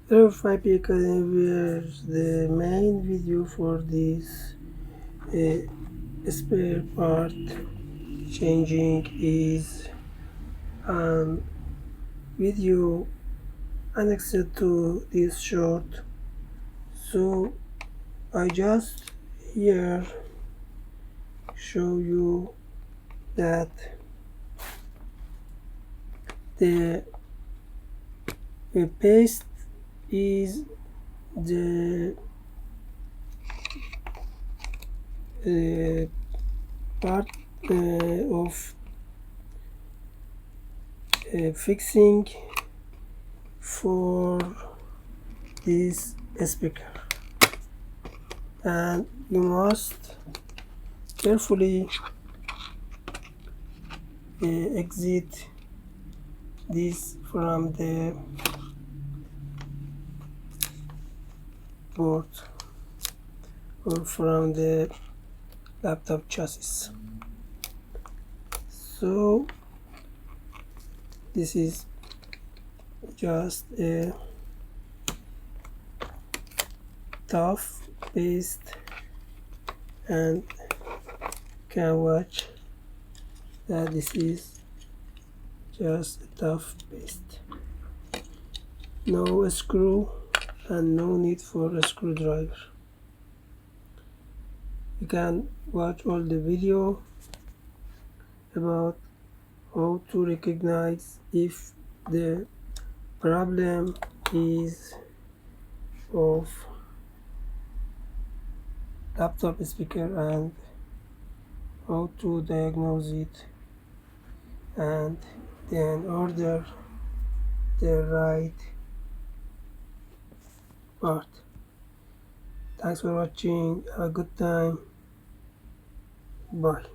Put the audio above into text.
Hello FYP-academy, where the main video for this spare part changing is video annexed to this short. So I just here show you that the paste is the part of fixing for this speaker, and you must carefully exit this from the board or from the laptop chassis. So this is just a tough paste, and can watch that this is just a tough paste, no screw and no need for a screwdriver. You can watch all the video about how to recognize if the problem is of laptop speaker and how to diagnose it, and then order the right part. Thanks for watching. Have a good time. Bye.